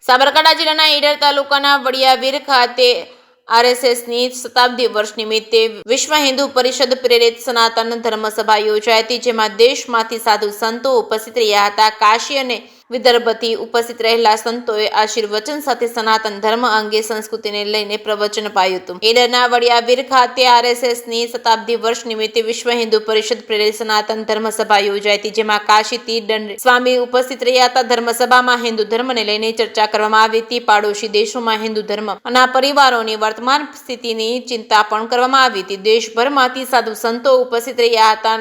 સાબરકાંઠા જિલ્લાના ઈડર તાલુકાના વડિયાવીર ખાતે આરએસએસની શતાબ્દી વર્ષ નિમિત્તે વિશ્વ હિન્દુ પરિષદ પ્રેરિત સનાતન ધર્મ સભા યોજાઈ હતી, જેમાં દેશમાંથી સાધુ સંતો ઉપસ્થિત રહ્યા હતા. કાશી અને વિદર્ભથી ઉપસ્થિત રહેલા સંતોએ આશીર્વચન સાથે સનાતન ધર્મ અંગે સંસ્કૃતિને લઈને પ્રવચન પાયું હતું. ઈડરના વડિયાવીર ખાતે આરએસએસની શતાબ્દી વર્ષ નિમિત્તે વિશ્વ હિન્દુ પરિષદ પ્રેરિત સનાતન ધર્મ સભા યોજાઈ હતી, જેમાં કાશીથી દંડ સ્વામી ઉપસ્થિત રહ્યા હતા. ધર્મસભામાં હિન્દુ ધર્મને લઈને ચર્ચા કરવામાં આવી હતી. પાડોશી દેશોમાં હિન્દુ ધર્મ અને પરિવારોની વર્તમાન સ્થિતિની ચિંતા પણ કરવામાં આવી હતી. દેશભરમાંથી સાધુ સંતો ઉપસ્થિત રહ્યા હતા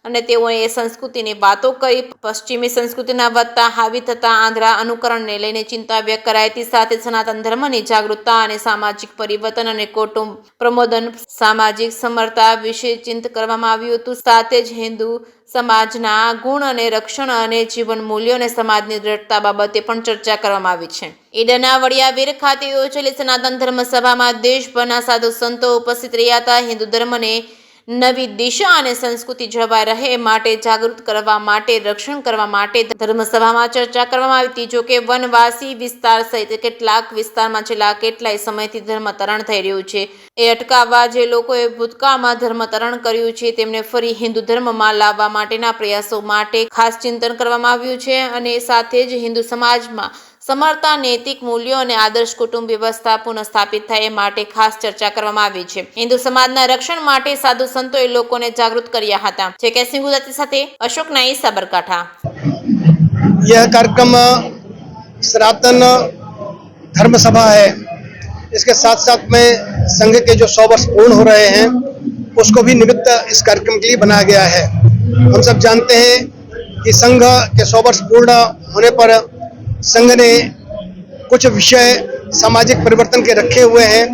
અને તેઓએ સંસ્કૃતિની વાતો કરી. પશ્ચિમી સંસ્કૃતિના વધતા હાવી થતા આંધળા અનુકરણને લઈને ચિંતા વ્યક્ત કરાઈ હતી. સાથે સનાતન ધર્મની જાગૃતતા અને સામાજિક પરિવર્તન અને કૌટુંબ પ્રમોદન, સામાજિક સમરતા વિશે ચિંતન કરવામાં આવ્યું હતું. સાથે જ હિન્દુ સમાજના ગુણ અને રક્ષણ અને જીવન મૂલ્યો અને સમાજની દ્રઢતા બાબતે પણ ચર્ચા કરવામાં આવી છે. ઈડરના વડિયાવીર ખાતે યોજેલી સનાતન ધર્મ સભામાં દેશભરના સાધુ સંતો ઉપસ્થિત રહ્યા હતા. હિન્દુ ધર્મને નવી દિશા અને સંસ્કૃતિ જળવાઈ રહે માટે જાગૃત કરવા માટે, રક્ષણ કરવા માટે ધર્મસભામાં ચર્ચા કરવામાં આવી હતી. જોકે વનવાસી વિસ્તાર સહિત કેટલાક વિસ્તારમાં છેલ્લા કેટલાય સમયથી ધર્માંતરણ થઈ રહ્યું છે. એ અટકાવવા જે લોકોએ ભૂતકાળમાં ધર્માંતરણ કર્યું છે તેમને ફરી હિન્દુ ધર્મમાં લાવવા માટેના પ્રયાસો માટે ખાસ ચિંતન કરવામાં આવ્યું છે અને સાથે જ હિન્દુ સમાજમાં સમરતા, નૈતિક મૂલ્યો અને આદર્શ કુટુંબ વ્યવસ્થા પુનઃસ્થાપિત થાય એ માટે ખાસ ચર્ચા કરવામાં આવી છે. હિન્દુ સમાજના રક્ષણ માટે સાધુ સંતોએ લોકોને જાગૃત કર્યા હતા. જેકેસિંહ ગુજરાતી સાથે અશોક નાઈ, साबरकाठा। यह कार्यक्रम सनातन धर्म सभा है। इसके साथ साथ में संघ के जो 100 वर्ष पूर्ण हो रहे हैं उसको भी निमित्त इस कार्यक्रम के लिए बनाया गया है। हम सब जानते हैं कि संघ के 100 वर्ष पूर्ण होने पर संघ ने कुछ विषय सामाजिक परिवर्तन के रखे हुए हैं।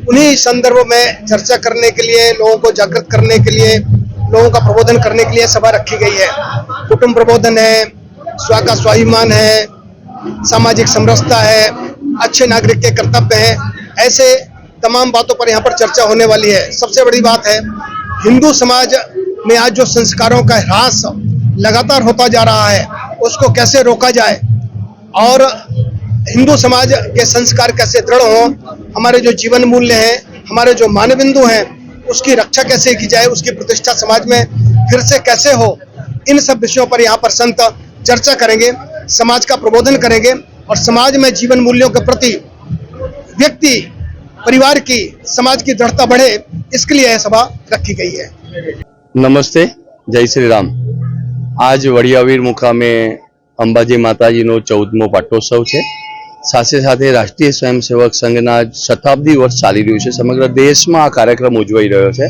उन्हीं संदर्भ में चर्चा करने के लिए, लोगों को जागृत करने के लिए, लोगों का प्रबोधन करने के लिए सभा रखी गई है। कुटुंब प्रबोधन है, स्व का स्वाभिमान है, सामाजिक समरसता है, अच्छे नागरिक के कर्तव्य हैं, ऐसे तमाम बातों पर यहाँ पर चर्चा होने वाली है। सबसे बड़ी बात है, हिंदू समाज में आज जो संस्कारों का ह्रास लगातार होता जा रहा है उसको कैसे रोका जाए और हिंदू समाज के संस्कार कैसे दृढ़ हो, हमारे जो जीवन मूल्य हैं, हमारे जो मानबिंदु हैं, उसकी रक्षा कैसे की जाए, उसकी प्रतिष्ठा समाज में फिर से कैसे हो, इन सब विषयों पर यहाँ पर संत चर्चा करेंगे, समाज का प्रबोधन करेंगे और समाज में जीवन मूल्यों के प्रति व्यक्ति, परिवार की, समाज की दृढ़ता बढ़े, इसके लिए यह सभा रखी गई है। नमस्ते, जय श्री राम। आज वडियावीर मुकामे अंबाजी माताजीनो 14मो पाटोत्सव है। साथे साथे राष्ट्रीय स्वयंसेवक संघना शताब्दी वर्ष चाली रह्यु छे। समग्र देश में आ कार्यक्रम उजवाई रह्यो छे।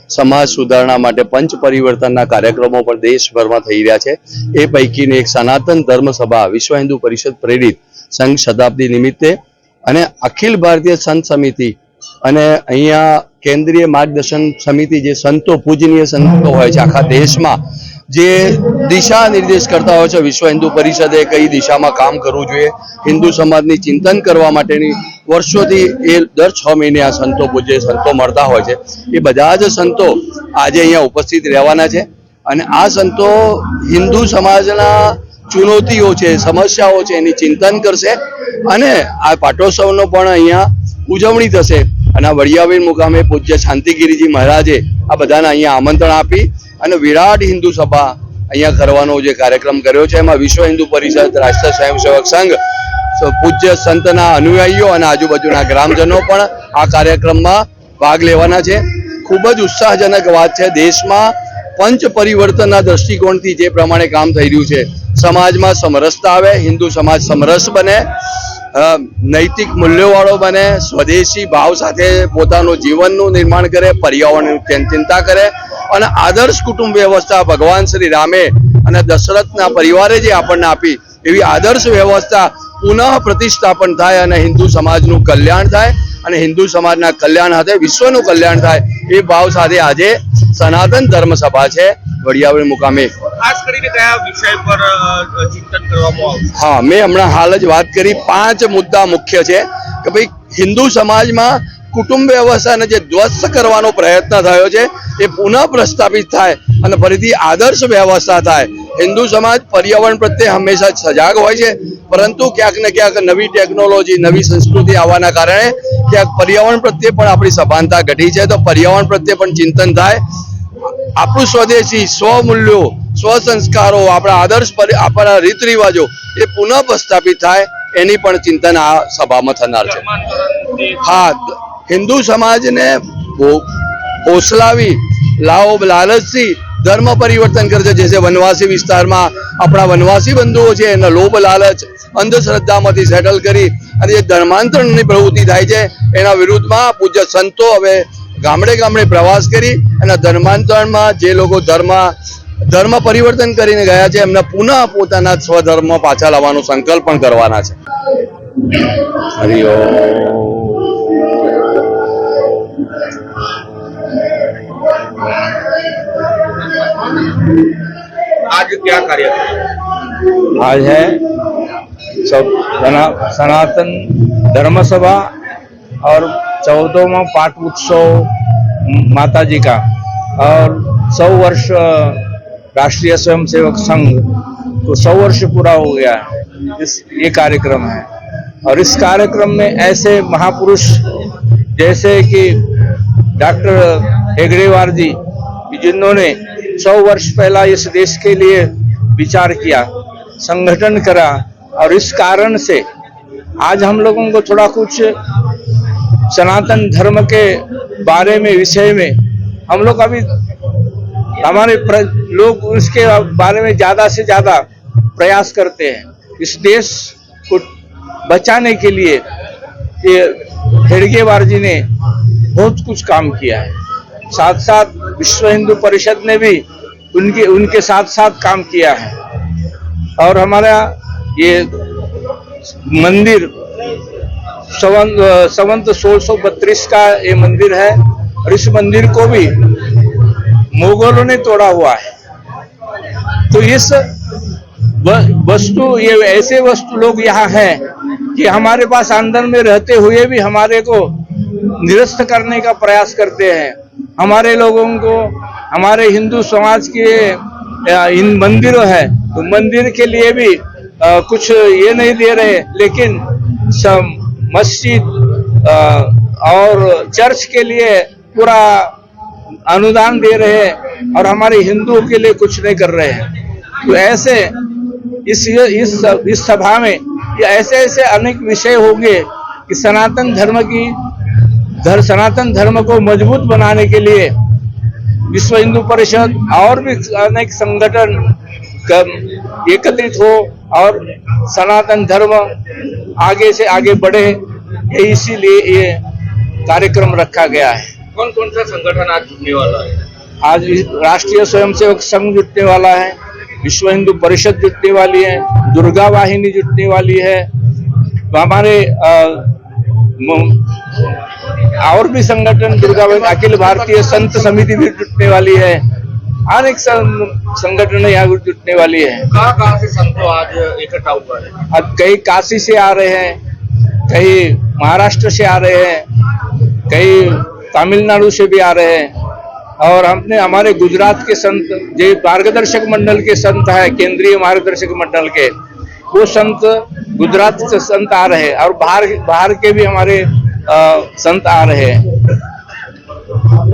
समाज सुधारणा माटे पंच परिवर्तनना कार्यक्रमों पर देशभर में थई रह्या छे। ए पैकीनी एक सनातन धर्म सभा विश्व हिंदू परिषद प्रेरित संघ शताब्दी निमित्ते अने अखिल भारतीय संत समिति अने अहींया केंद्रीय मार्गदर्शन समिति जे संतो पूजनीय संतो होय छे आखा देश में जे दिशा निर्देश करता हो विश्व हिंदू परिषदे कई दिशा में काम करवू जोईए, हिंदू समाजनी चिंतन करवा माटेनी वर्षोथी ए दर 6 महीने आ संतो पूज्य संतो मळता होय छे। ए बधा ज संतो आज अहींया उपस्थित रहेवाना छे अने आ संतो हिंदू समाजना चुनौतीओ छे, समस्याओ छे एनी चिंतन करशे अने आ पाटोत्सवनो पण अहींया उजवणी थशे अने आ वडियावीर मुकामे पूज्य शांतिगिरीजी महाराजे आ बधाने अहींया आमंत्रण आपी અને વિરાટ હિન્દુ સભા અહીંયા કરવાનો જે કાર્યક્રમ કર્યો છે એમાં વિશ્વ હિન્દુ પરિષદ, રાષ્ટ્રીય સ્વયંસેવક સંઘ, પૂજ્ય સંતના અનુયાયીઓ અને આજુબાજુના ગ્રામજનો પણ આ કાર્યક્રમમાં ભાગ લેવાના છે। ખૂબ જ ઉત્સાહજનક વાત છે। દેશમાં પંચ પરિવર્તનના દ્રષ્ટિકોણથી જે પ્રમાણે કામ થઈ રહ્યું છે, સમાજમાં સમરસતા આવે, હિન્દુ સમાજ સમરસ બને, નૈતિક મૂલ્યોવાળો બને, સ્વદેશી ભાવ સાથે પોતાનું જીવનનું નિર્માણ કરે, પર્યાવરણની ચિંતા કરે અને આદર્શ કુટુંબ વ્યવસ્થા ભગવાન શ્રી રામે અને દશરથના પરિવારે જે આપણને આપી એવી આદર્શ વ્યવસ્થા પુનઃ પ્રતિષ્ઠાપન થાય અને હિન્દુ સમાજનું કલ્યાણ થાય અને હિન્દુ સમાજના કલ્યાણ સાથે વિશ્વનું કલ્યાણ થાય એ ભાવ સાથે આજે સનાતન ધર્મ સભા છે વડિયાવીર મુકામે। ખાસ કરીને કયા વિષય પર ચિંતન કરવામાં આવશે? હા, મેં હમણાં હાલ જ વાત કરી। 5 મુદ્દા મુખ્ય છે કે ભાઈ હિન્દુ સમાજમાં કુટુંબ વ્યવસ્થાને જે ધ્વસ્ત કરવાનો પ્રયત્ન થયો છે એ પુનઃ પ્રસ્થાપિત થાય અને ફરીથી આદર્શ વ્યવસ્થા થાય હિન્દુ સમાજ પર્યાવરણ પ્રત્યે હંમેશા સજાગ હોય છે, પરંતુ ક્યાંક ને ક્યાંક નવી ટેકનોલોજી, નવી સંસ્કૃતિ આવવાના કારણે ક્યાંક પર્યાવરણ પ્રત્યે પણ આપણી સભાનતા ઘટી છે. તો પર્યાવરણ પ્રત્યે પણ ચિંતન થાય, આપણું સ્વદેશી સ્વમૂલ્યો, સ્વ સંસ્કારો, આપણા આદર્શ, આપણા રીત રિવાજો એ પુનઃ પ્રસ્થાપિત થાય, એની પણ ચિંતન આ સભામાં થનાર છે. હા, હિન્દુ સમાજને હોસલાવી લાભ લાલચથી ધર્મ પરિવર્તન કરે છે. જैसे વનવાસી વિસ્તારમાં આપણા વનવાસી બંધુઓ છે, એના લોભ લાલચ અંધશ્રદ્ધામાંથી સેટલ કરી અને જે ધર્માંતરણની પ્રવૃત્તિ થાય છે એના વિરુદ્ધમાં પૂજ્ય સંતો હવે ગામડે ગામડે પ્રવાસ કરી અને ધર્માંતરણમાં જે લોકો ધર્મ પરિવર્તન કરીને ગયા છે એમને પુનઃ પોતાના સ્વધર્મ પાછા લાવવાનો સંકલ્પ પણ કરવાના છે. હરિઓમ. आज क्या कार्यक्रम? आज है सब सनातन धर्म सभा और 14वां पाठ उत्सव माता जी का और 100 वर्ष राष्ट्रीय स्वयंसेवक संघ, तो 100 वर्ष पूरा हो गया है ये कार्यक्रम है। और इस कार्यक्रम में ऐसे महापुरुष जैसे कि डॉक्टर हेगड़ेवार जी, जिन्होंने 100 वर्ष पहला इस देश के लिए विचार किया, संगठन करा, और इस कारण से आज हम लोगों को थोड़ा कुछ सनातन धर्म के बारे में, विषय में हम लोग अभी हमारे लोग उसके बारे में ज्यादा से ज्यादा प्रयास करते हैं। इस देश को बचाने के लिए ये हेडगेवार जी ने बहुत कुछ काम किया है। साथ साथ विश्व हिंदू परिषद ने भी उनके साथ साथ काम किया है। और हमारा ये मंदिर संवत 1632 का ये मंदिर है, और इस मंदिर को भी मुगलों ने तोड़ा हुआ है। तो इस वस्तु, ये ऐसे वस्तु लोग यहाँ हैं कि हमारे पास अंदर में रहते हुए भी हमारे को निरस्त करने का प्रयास करते हैं। हमारे लोगों को, हमारे हिंदू समाज के इन मंदिरों है तो मंदिर के लिए भी कुछ ये नहीं दे रहे, लेकिन सब मस्जिद और चर्च के लिए पूरा अनुदान दे रहे हैं, और हमारे हिंदुओं के लिए कुछ नहीं कर रहे हैं। तो ऐसे इस सभा में ऐसे ऐसे अनेक विषय होंगे कि सनातन धर्म को मजबूत बनाने के लिए विश्व हिंदू परिषद और भी अनेक संगठन एकत्रित हो और सनातन धर्म आगे से आगे बढ़े, इसीलिए ये कार्यक्रम रखा गया है। कौन कौन सा संगठन आज जुड़ने वाला है? आज राष्ट्रीय स्वयंसेवक संघ जुटने वाला है, विश्व हिंदू परिषद जुटने वाली है, दुर्गा वाहिनी जुटने वाली है, हमारे और भी संगठन दुर्गा वाहिनी, अखिल भारतीय संत समिति भी जुटने वाली है, अनेक संगठन यहाँ जुटने वाली है। कहाँ से संतो आज इकट्ठा हुआ है? अब कई काशी से आ रहे हैं, कई महाराष्ट्र से आ रहे हैं, कई तमिलनाडु से भी आ रहे हैं, और हमने हमारे गुजरात के संत जो मार्गदर्शक मंडल के संत है, केंद्रीय मार्गदर्शक मंडल के, वो संत गुजरात से संत आ रहे हैं, और बाहर के भी हमारे संत आ रहे हैं।